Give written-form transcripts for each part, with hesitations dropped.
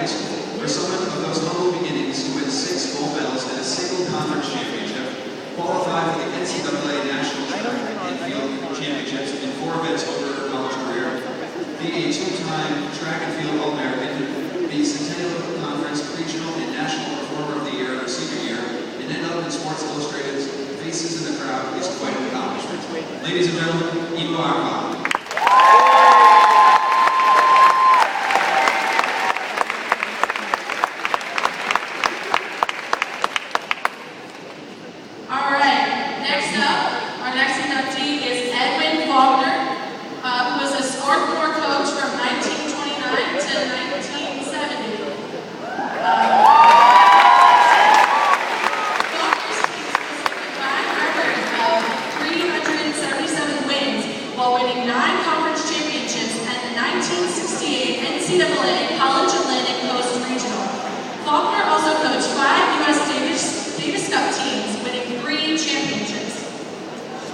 high school. For someone of those humble beginnings who win 6 gold medals and a single conference championship, qualified for the NCAA National Track and Field Championships in 4 events over her college career, be a 2-time track and field All-American, be Centennial Conference Regional and National Performer of the Year her senior year, and end up in Sports Illustrated's Faces in the Crowd is quite an accomplishment. Ladies and gentlemen, Ivo Arpa. Faulkner, who was a Swarthmore coach from 1929 to 1970. Faulkner's team was a combined record of 377 wins while winning 9 conference championships and the 1968 NCAA College Atlantic Coast Regional. Faulkner also coached 5 U.S. Davis Cup teams, winning 3 championships.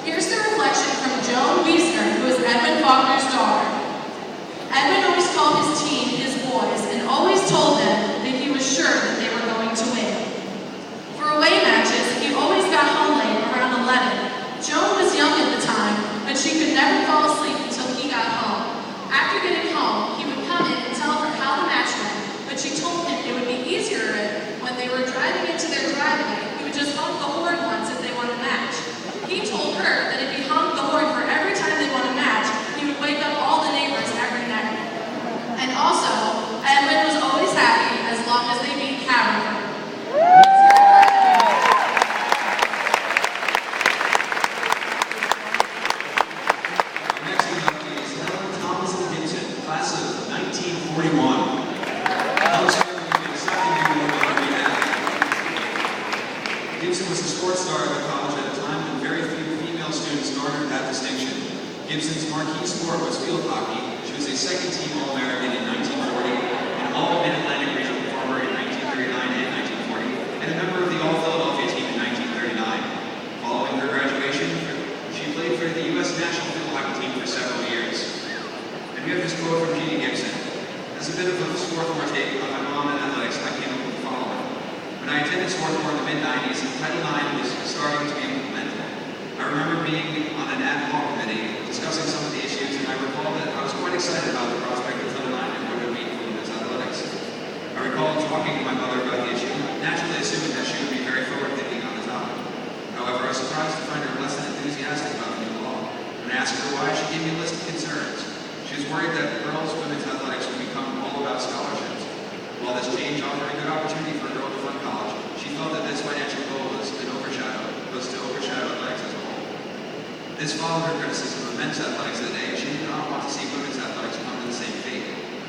Here's the reflection from Joan Wiesner, who is Edwin Faulkner's daughter. Edwin always called his team his boys and always told them that he was sure that they were going to win. For away matches, he always got home late around 11. Joan was young at the time, but she could never fall asleep until he got home. After getting home, he would come in and tell her how the match went, but she told him it would be easier when they were driving into their driveway. He would just honk the horn once if they won a match. He told her that if he honked the horn for every time they won a match, he would wake up all the neighbors every night. And also, Edwin was always happy as long as they beat Cavalry. Our next inductee is Helen Thompson Gibson, class of 1941. Gibson was a sports star at college at a time when very few female students garnered that distinction. Gibson's marquee sport was field hockey. She was a second-team All-American in 1940, an All-Mid-Atlantic Regional Performer in 1939 and 1940, and a member of the All-Philadelphia team in 1939. Following her graduation, she played for the U.S. National Field Hockey Team for several years. And we have this quote from Jeannie Gibson. As a bit of a Swarthmore take on my mom and athletics, I came up with the following. When I attended Swarthmore in the mid-90s, Title IX was starting to be implemented. I remember being on an ad hoc committee discussing some of the issues, and I recall that I was quite excited about the prospect of Title IX and what it would mean for women's athletics. I recall talking to my mother about the issue, naturally assuming that she would be very forward-thinking on the topic. However, I was surprised to find her less than enthusiastic about the new law. When I asked her why, she gave me a list of concerns. She was worried that women's athletics would become all about scholarships. While this change offered a good opportunity for a girl to fund college, she felt that this financial goal was to overshadow athletics as a whole. This followed her criticism of men's athletics of the day. She did not want to see women's athletics come to the same fate.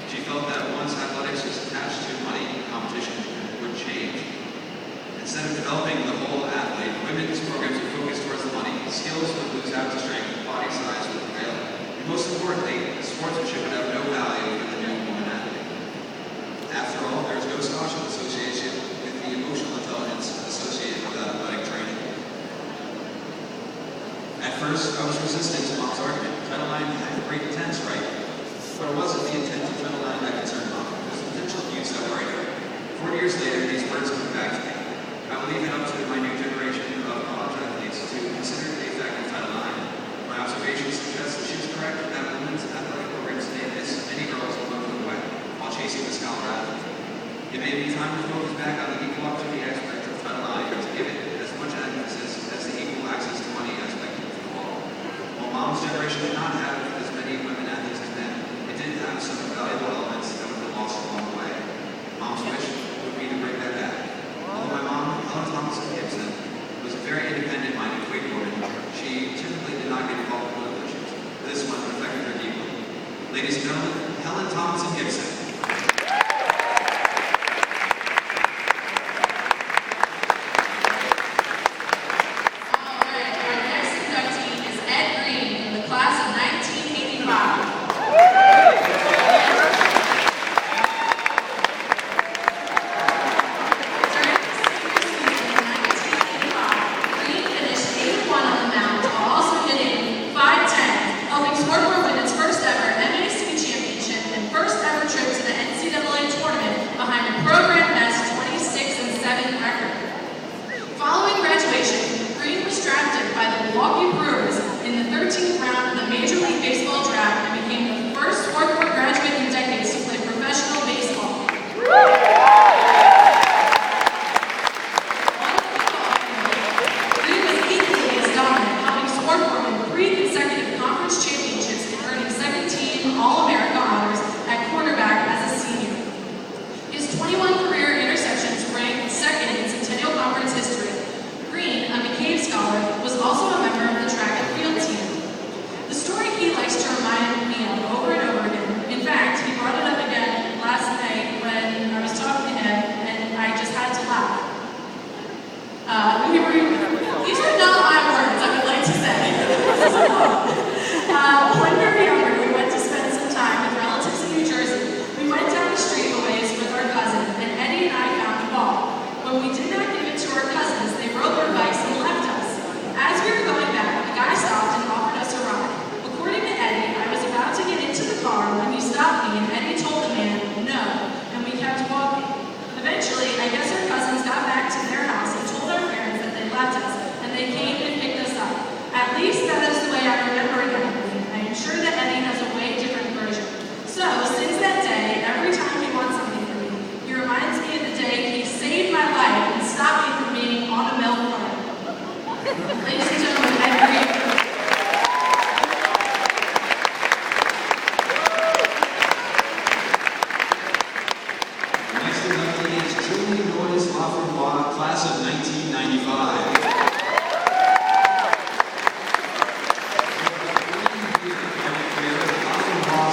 She felt that once athletics was attached to money, competition would change. Instead of developing the whole athlete, women's programs would focus towards the money. Skills would lose out to strength, body size would prevail. And most importantly, sportsmanship would have no value for the new woman athlete. After all, there is no scholarship association with the emotional intelligence associated with athletic training. At first, I was resistant to Mom's argument. Title IX had great intents, right? But it wasn't the intent of Title IX that concerned Mom. It was the potential abuse that worried her. 40 years later, these words come back to me. I will leave it up to my new generation of college athletes to consider the effect of Title IX. My observations suggest that she was correct that women's athletic programs today miss many girls who love the way while chasing the scholar athlete. It may be time to focus back on the equal opportunity aspect of Title IX and to give it as much emphasis as the equal access to money aspect of the law. While Mom's generation did not have as many women athletes as men, it did have some valuable elements that would have lost along the way. Mom's wish would be to bring that back. Although my mom, Helen Thompson Gibson, was a very independent-minded Whig woman, she typically did not get involved in political issues. This one affected her deeply. Ladies and gentlemen, Helen Thompson Gibson. Class of 1985.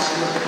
score.